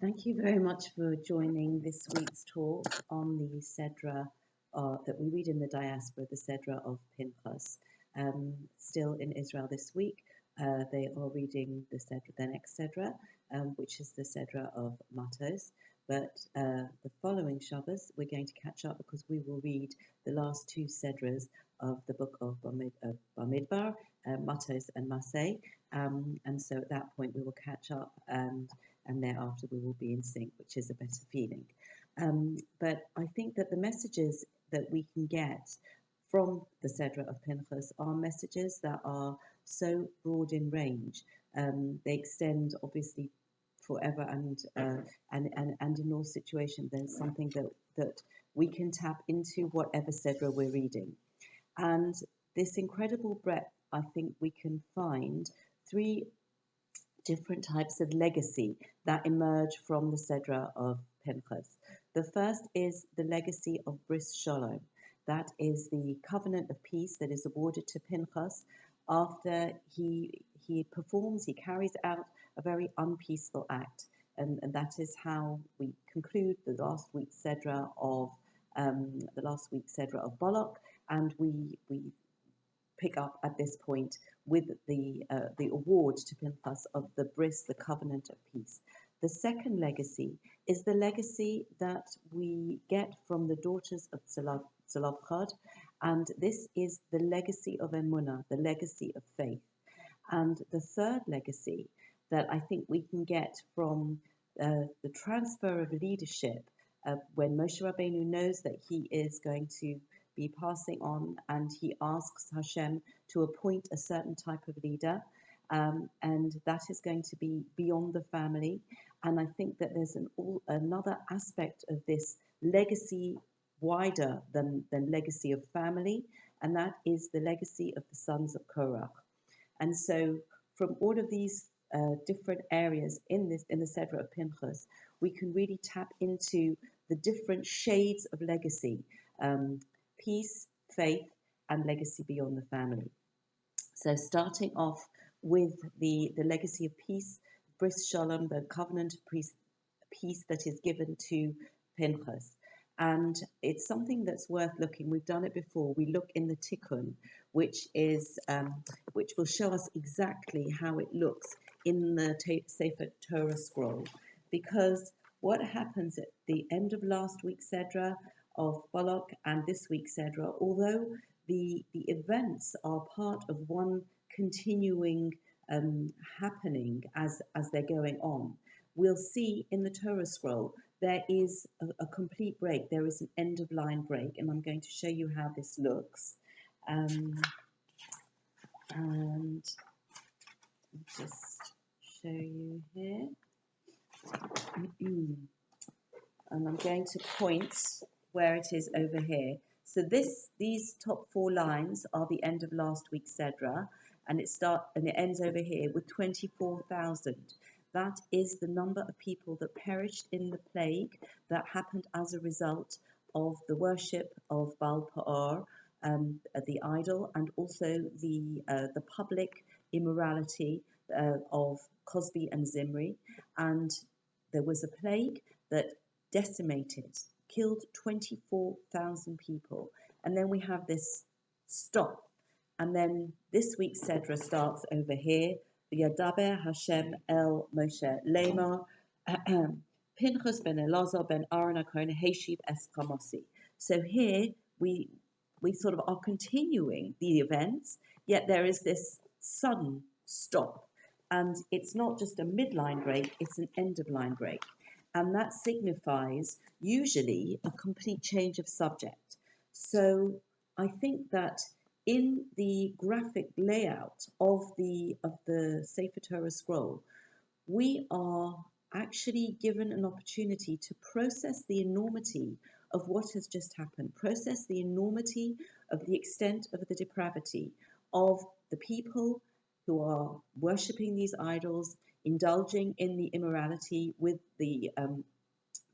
Thank you very much for joining this week's talk on the Sedra that we read in the diaspora, the Sedra of Pinchas. Still in Israel this week, they are reading the next Sedra, which is the Sedra of Matos. But the following Shabbos, we're going to catch up because we will read the last two Sedras of the book of Bamidbar, Matos and Masei. And so at that point, we will catch up and thereafter we will be in sync, which is a better feeling. But I think that the messages that we can get from the Sedra of Pinchas are messages that are so broad in range. They extend obviously forever and in all situations. There's something that we can tap into whatever Sedra we're reading. And this incredible breadth, I think we can find three different types of legacy that emerge from the Sedra of Pinchas. The first is the legacy of Bris Shalom. That is the covenant of peace that is awarded to Pinchas after he carries out a very unpeaceful act. And that is how we conclude the last week's Sedra of Balak, and we pick up at this point with the award to Pinchas of the bris, the covenant of peace. The second legacy is the legacy that we get from the daughters of Zelophehad, and this is the legacy of Emunah, the legacy of faith. And the third legacy that I think we can get from the transfer of leadership when Moshe Rabbeinu knows that he is going to be passing on, and he asks Hashem to appoint a certain type of leader, and that is going to be beyond the family. And I think that there's another aspect of this legacy wider than legacy of family, and that is the legacy of the sons of Korach. And so from all of these different areas in the Sedra of Pinchas, we can really tap into the different shades of legacy. Peace, faith, and legacy beyond the family. So starting off with the legacy of peace, Bris Shalom, the covenant of peace that is given to Pinchas. And it's something that's worth looking. We've done it before. We look in the Tikkun, which will show us exactly how it looks in the Sefer Torah scroll. Because what happens at the end of last week's Sedra of Balak and this week's Sedra, although the events are part of one continuing happening as they're going on, we'll see in the Torah scroll there is a complete break. There is an end of line break, and I'm going to show you how this looks. And I'll just show you here. And I'm going to point where it is over here. So these top four lines are the end of last week's Sedra, and it ends over here with 24,000. That is the number of people that perished in the plague that happened as a result of the worship of Baal Peor, the idol, and also the public immorality of Cosby and Zimri. And there was a plague that killed 24,000 people. And then we have this stop. And then this week's Sedra starts over here. Yadaber Hashem el Moshe Lemar Pinchas ben Elazar ben Aaron HaKohen Heshiv es Chamosi. So here we sort of are continuing the events, yet there is this sudden stop. And it's not just a midline break, it's an end of line break. And that signifies usually a complete change of subject. So I think that in the graphic layout of the Sefer Torah scroll, we are actually given an opportunity to process the enormity of what has just happened, process the enormity of the extent of the depravity of the people who are worshipping these idols, indulging in the immorality with the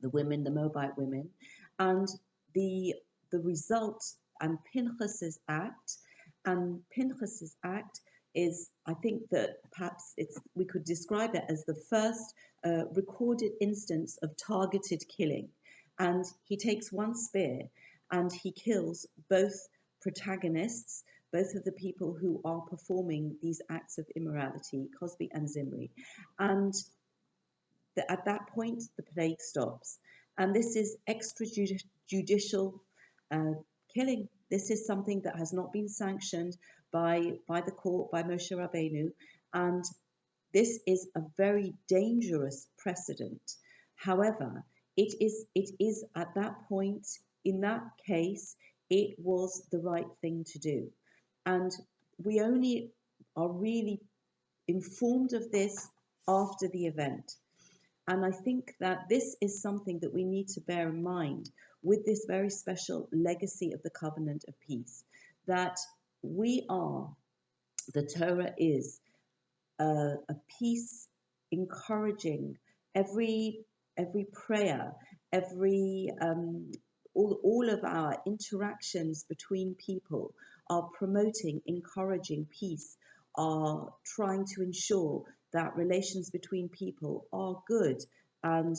women, the Moabite women, and the result and Pinchas's act. And Pinchas's act is, I think that perhaps we could describe it as the first recorded instance of targeted killing. And he takes one spear and he kills both protagonists, both of the people who are performing these acts of immorality, Cosby and Zimri. And at that point, the plague stops. And this is extrajudicial killing. This is something that has not been sanctioned by the court, by Moshe Rabbeinu, and this is a very dangerous precedent. However, it is at that point, in that case, it was the right thing to do. And we only are really informed of this after the event. And I think that this is something that we need to bear in mind with this very special legacy of the covenant of peace, that we are, the Torah is a peace encouraging every prayer, every all of our interactions between people are promoting, encouraging peace, are trying to ensure that relations between people are good, and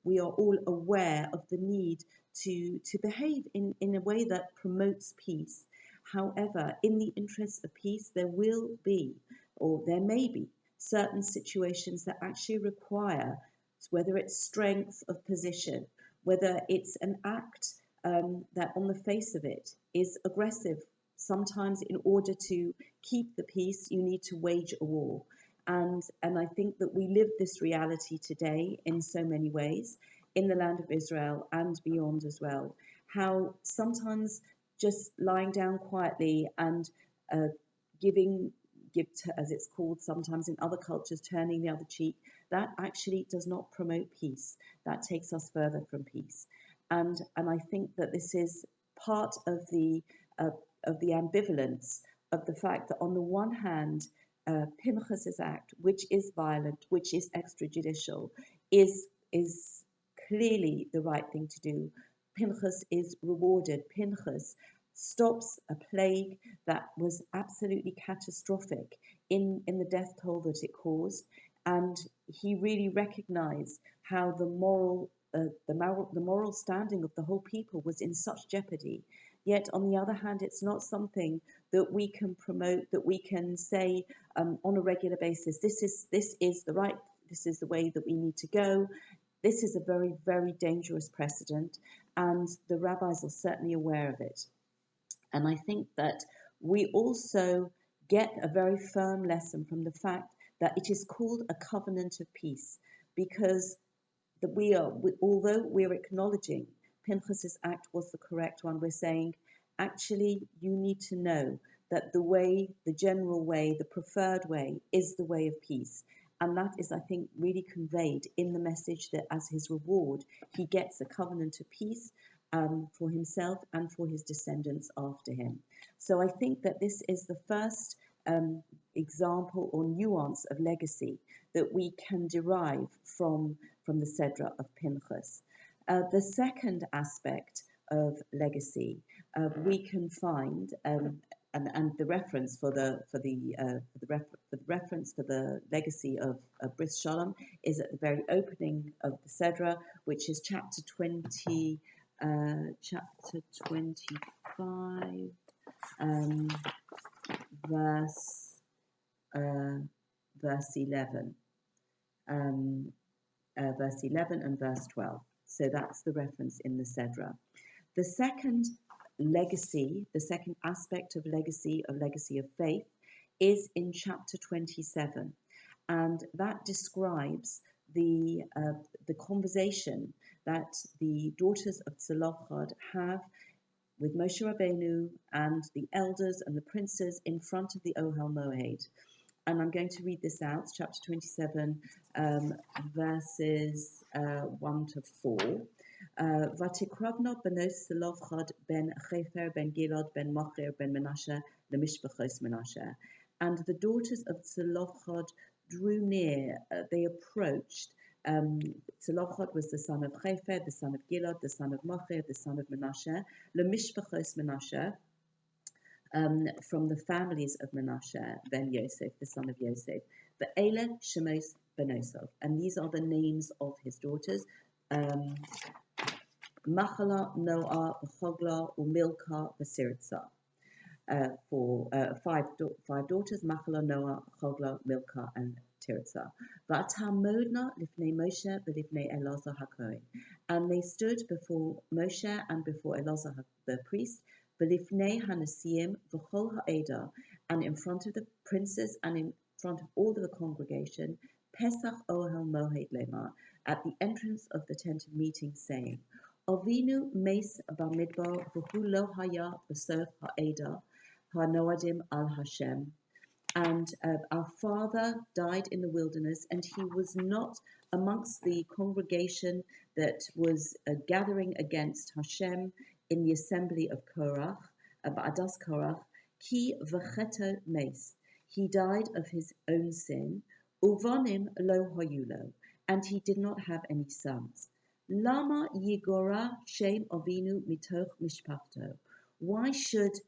we are all aware of the need to behave in a way that promotes peace. However, in the interest of peace, there will be, or there may be, certain situations that actually require, whether it's strength of position, whether it's an act that on the face of it is aggressive. Sometimes in order to keep the peace, you need to wage a war. And I think that we live this reality today in so many ways, in the land of Israel and beyond as well. How sometimes just lying down quietly and as it's called sometimes in other cultures, turning the other cheek, that actually does not promote peace. That takes us further from peace. And I think that this is part of the ambivalence of the fact that on the one hand, Pinchas's act, which is violent, which is extrajudicial, is clearly the right thing to do. Pinchas is rewarded. Pinchas stops a plague that was absolutely catastrophic in the death toll that it caused, and he really recognized how the moral standing of the whole people was in such jeopardy. Yet, on the other hand, it's not something that we can promote, that we can say on a regular basis, this is the way that we need to go. This is a very, very dangerous precedent, and the rabbis are certainly aware of it. And I think that we also get a very firm lesson from the fact that it is called a covenant of peace, because although we're acknowledging Pinchas's act was the correct one, we're saying, actually, you need to know that the general way, the preferred way, is the way of peace. And that is, I think, really conveyed in the message that as his reward, he gets a covenant of peace for himself and for his descendants after him. So I think that this is the first example or nuance of legacy that we can derive from the Sedra of Pinchas. The second aspect of legacy we can find, and the reference for the reference for the legacy of Bris Shalom is at the very opening of the Sedra, which is chapter 25, verse 11. Verse 11 and verse 12. So that's the reference in the Sedra. The second legacy, the second aspect of legacy of faith, is in chapter 27, and that describes the conversation that the daughters of Zelophehad have with Moshe Rabbeinu and the elders and the princes in front of the Ohel Moed. And I'm going to read this out, chapter 27, verses 1 to 4. Vatikravna benos Zelophehad ben Chefer ben Gilad ben Machir ben Menashe lemishpachos Menashe. And the daughters of Zelophehad drew near, they approached. Zelophehad was the son of Chefer, the son of Gilad, the son of Machir, the son of Menashe, lemishpachos Menashe, from the families of Menashe ben Yosef, the son of Yosef. Ve'ele Shemos benosov, and these are the names of his daughters. Machala, Noah, Chogla, Umilka, Vasiritza. For five daughters, Machala, Noah, Chogla, Milcah, and Tirzah. V'atamodna lifnei Moshe v'lifnei Elazar haKohen, and they stood before Moshe and before Elazar the priest, v'lifnei hanasiim v'chol ha'eda, and in front of the princes and in front of all of the congregation, Pesach Ohel Moed Lemar, at the entrance of the tent of meeting, saying, Avinu meis bamidbar v'hu lo haya b'soch ha'eda ha'noadim al Hashem. And our father died in the wilderness, and he was not amongst the congregation that was gathering against Hashem in the assembly of Korach, Ba'adas Korach, ki v'cheto meis. He died of his own sin, uvanim lo hayulo, and he did not have any sons. Lama yigora shem avinu mitoch mishpachto. Why should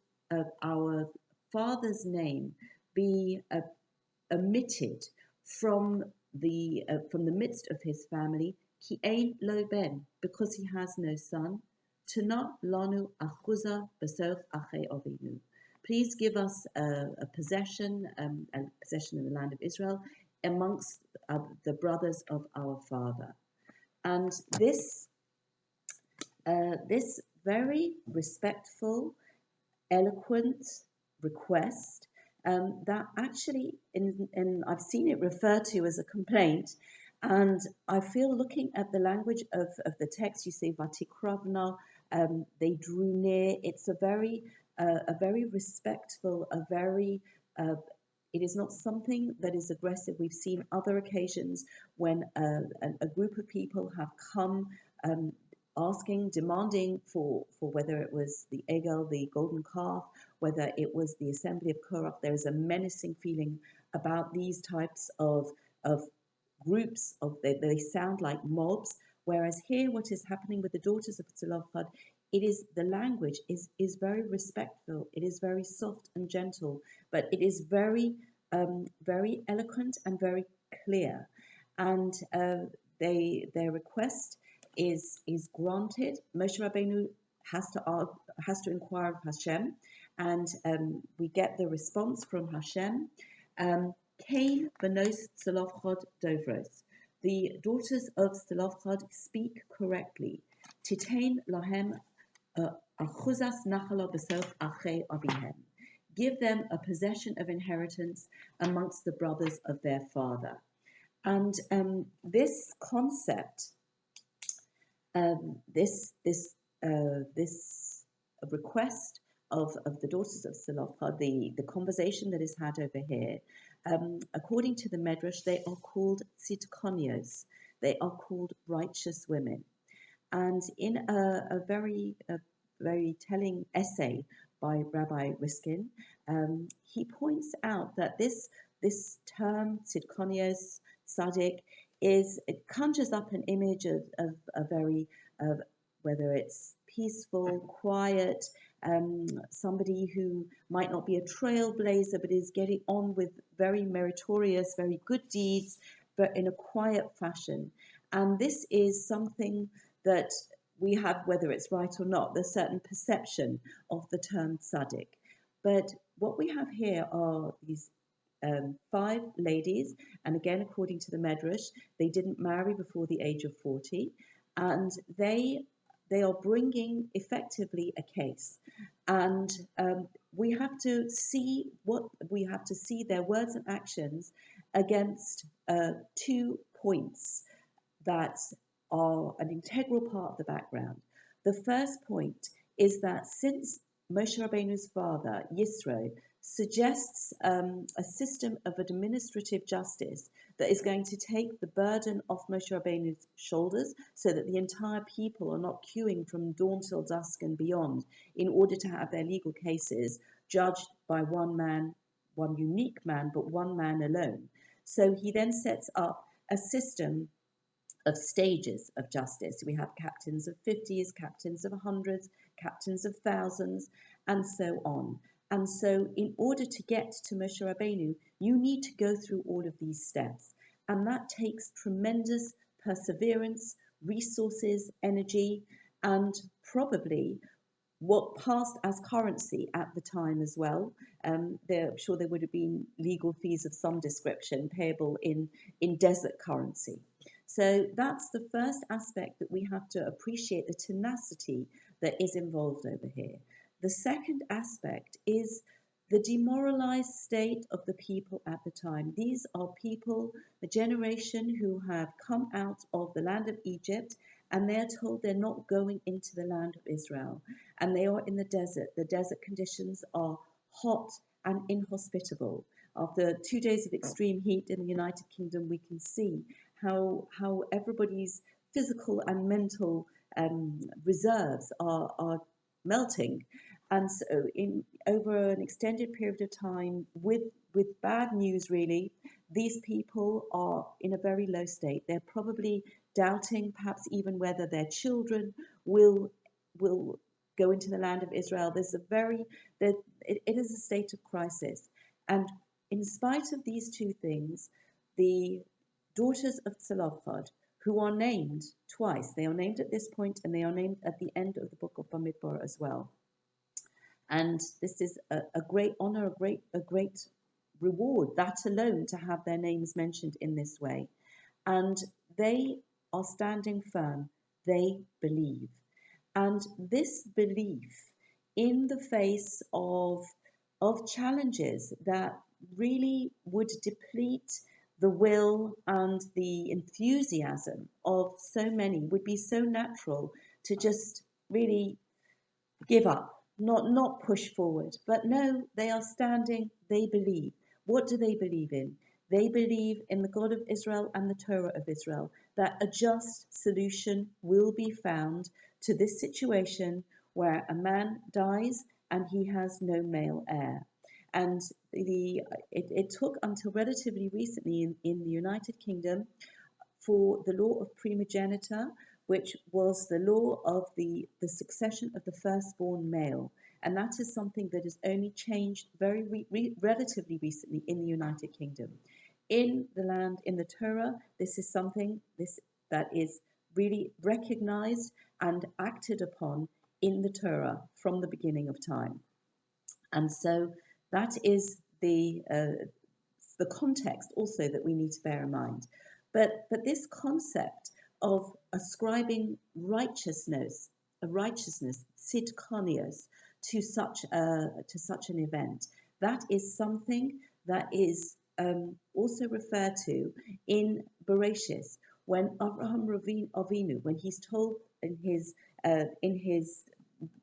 our father's name be omitted from the midst of his family? Ki ein lo ben, because he has no son. Tana lanu achuza besoch ache avinu. Please give us a possession in the land of Israel amongst the brothers of our father. And this very respectful, eloquent request that actually, I've seen it referred to as a complaint, and I feel looking at the language of the text, you say Vatikravna, they drew near. It's a very respectful, it is not something that is aggressive. We've seen other occasions when a group of people have come asking, demanding for whether it was the Egel, the golden calf, whether it was the assembly of Korach. There is a menacing feeling about these types of groups. They sound like mobs. Whereas here, what is happening with the daughters of Tzilopchad, the language is very respectful. It is very soft and gentle, but it is very eloquent and very clear. And their request is granted. Moshe Rabbeinu has to inquire of Hashem, and we get the response from Hashem. Cain benos Tzilopchad dovros. The daughters of Tzilopchad speak correctly. Titain lahem achuzas nachala b'soch ache avihem. Give them a possession of inheritance amongst the brothers of their father. And this concept, this request of the daughters of Tzilopchad, the conversation that is had over here, according to the Medrash, they are called tzidkonios. They are called righteous women. And in a very telling essay by Rabbi Riskin, he points out that this term tzidkonios, tzaddik, it conjures up an image of a very whether it's peaceful, quiet, somebody who might not be a trailblazer but is getting on with very meritorious, very good deeds, but in a quiet fashion. And this is something that we have, whether it's right or not, there's certain perception of the term tzaddik. But what we have here are these 5 ladies, and again, according to the Medrash, they didn't marry before the age of 40, and they are bringing effectively a case. And we have to see their words and actions against 2 points that are an integral part of the background. The first point is that since Moshe Rabbeinu's father, Yisro, suggests a system of administrative justice that is going to take the burden off Moshe Rabbeinu's shoulders so that the entire people are not queuing from dawn till dusk and beyond in order to have their legal cases judged by one man, one unique man, but one man alone. So he then sets up a system of stages of justice. We have captains of 50s, captains of 100s, captains of thousands, and so on. And so, in order to get to Moshe Rabbeinu, you need to go through all of these steps. And that takes tremendous perseverance, resources, energy, and probably what passed as currency at the time as well. I'm sure there would have been legal fees of some description payable in desert currency. So that's the first aspect that we have to appreciate, the tenacity that is involved over here. The second aspect is the demoralized state of the people at the time. These are people, a generation who have come out of the land of Egypt, and they are told they're not going into the land of Israel, and they are in the desert. The desert conditions are hot and inhospitable. After 2 days of extreme heat in the United Kingdom, we can see how everybody's physical and mental reserves are melting. And so, in over an extended period of time, with bad news, really, these people are in a very low state. They're probably doubting, perhaps even whether their children will will go into the land of Israel. It is a state of crisis, and in spite of these two things, the daughters of Zelophehad, who are named twice, they are named at this point, and they are named at the end of the book of Bamidbar as well. And this is a great honor, a great reward, that alone, to have their names mentioned in this way. And they are standing firm. They believe. And this belief, in the face of challenges that really would deplete the will and the enthusiasm of so many, would be so natural to just really give up, not push forward. But no, they are standing, they believe. What do they believe in? They believe in the God of Israel and the Torah of Israel, that a just solution will be found to this situation where a man dies and he has no male heir. And it took until relatively recently in the United Kingdom for the law of primogeniture, which was the law of the succession of the firstborn male. And that is something that has only changed relatively recently in the United Kingdom. In the land, in the Torah, this is something that is really recognized and acted upon in the Torah from the beginning of time. And so that is the context also that we need to bear in mind. But this concept of ascribing righteousness, tzidkonius, to such an event, that is something that is also referred to in Bereshis, when Avraham Avinu, when he's told in his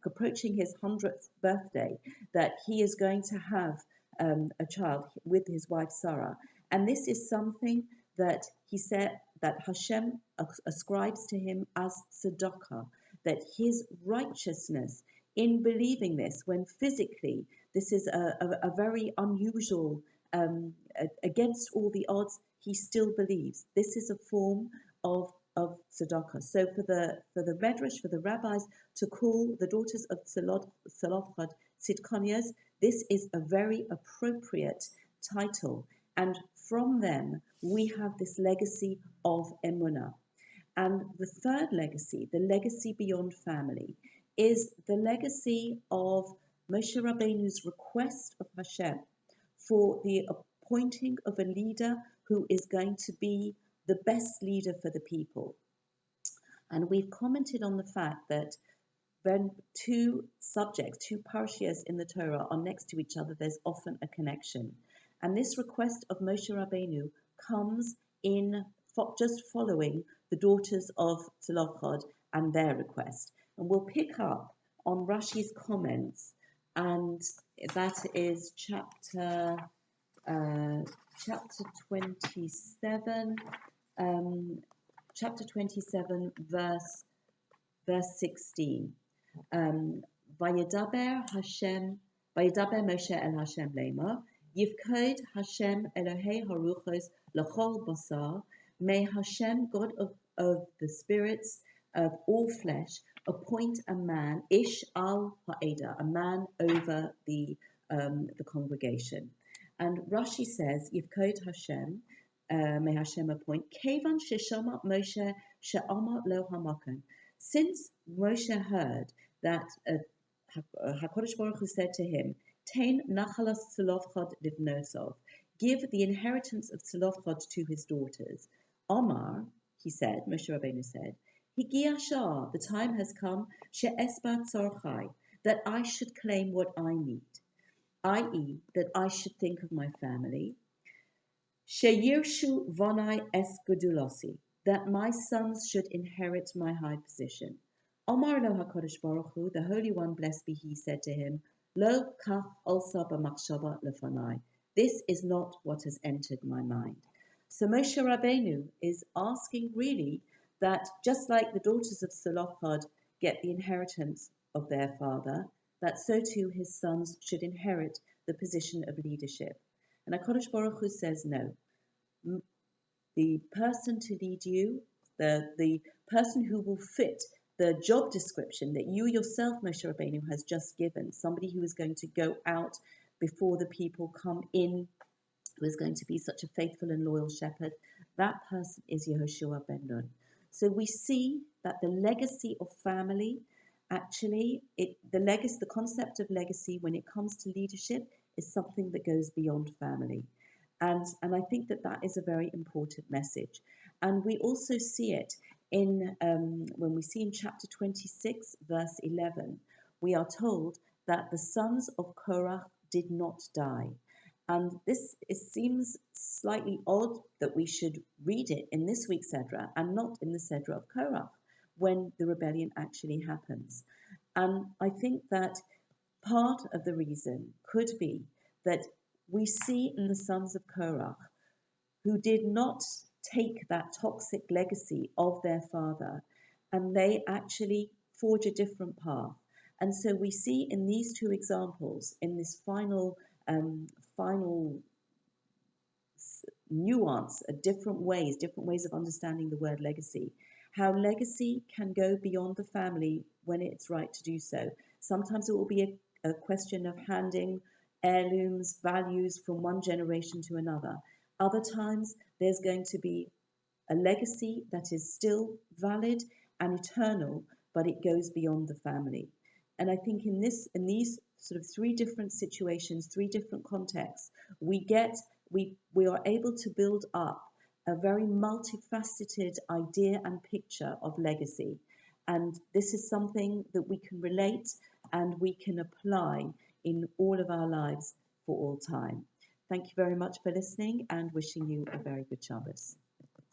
approaching his 100th birthday, that he is going to have a child with his wife Sarah. And this is something that he said that Hashem ascribes to him as tzedakah, that his righteousness in believing this, when physically this is a very unusual, against all the odds, he still believes. This is a form of tzedakah. So for the medrash, for the rabbis to call the daughters of Zelophehad tzidkonias, this is a very appropriate title. And from them, we have this legacy of emunah. And the third legacy, the legacy beyond family, is the legacy of Moshe Rabbeinu's request of Hashem for the appointing of a leader who is going to be the best leader for the people. And we've commented on the fact that when two subjects, two parashiyos in the Torah are next to each other, there's often a connection. And this request of Moshe Rabbeinu comes in just following the daughters of Zelophehad and their request. And we'll pick up on Rashi's comments, and that is chapter 27, verse 16. Vayedaber Moshe el Hashem lemar, Yifkod Hashem Elohei Haruchos L'chol Basar. May Hashem, God of the spirits of all flesh, appoint a man, Ish al Ha'eda, a man over the the congregation. And Rashi says, Yivkod Hashem, may Hashem appoint, Kevan Sheshama Moshe She'amar Lo Hamakom. Since Moshe heard that HaKadosh Baruch Hu said to him, Tain Nachalas Tzolofchad Livnosov, give the inheritance of Tzolofchad to his daughters. Omar, he said, Moshe Rabbeinu said, Higia Shah, the time has come, She'esbat Tzorchai, that I should claim what I need, i.e., that I should think of my family. Sheyirshu Vonai Es Gedulosi, that my sons should inherit my high position. Omar lo HaKadosh Baruch Hu, the Holy One, blessed be He, said to him, Lo kach olsa b'machshava lefanai. This is not what has entered my mind. So Moshe Rabbeinu is asking really that just like the daughters of Zelophehad get the inheritance of their father, that so too his sons should inherit the position of leadership. And HaKadosh Baruch Hu says no. The person to lead you, the person who will fit the job description that you yourself, Moshe Rabbeinu, has just given, somebody who is going to go out before the people come in, who is going to be such a faithful and loyal shepherd, that person is Yehoshua ben Nun. So we see that the legacy of family, actually, the concept of legacy when it comes to leadership is something that goes beyond family. And I think that is a very important message. And we also see it in when we see in chapter 26, verse 11, we are told that the sons of Korach did not die. And it seems slightly odd that we should read it in this week's Sedra and not in the Sedra of Korach when the rebellion actually happens. And I think that part of the reason could be that we see in the sons of Korach, who did not take that toxic legacy of their father, and they actually forge a different path. And so we see in these two examples, in this final nuance, different ways of understanding the word legacy, how legacy can go beyond the family when it's right to do so. Sometimes it will be a question of handing heirlooms, values from one generation to another. Other times, there's going to be a legacy that is still valid and eternal, but it goes beyond the family. And I think in these sort of three different situations, three different contexts, we are able to build up a very multifaceted idea and picture of legacy. And this is something that we can relate and we can apply in all of our lives for all time. Thank you very much for listening and wishing you a very good Shabbos.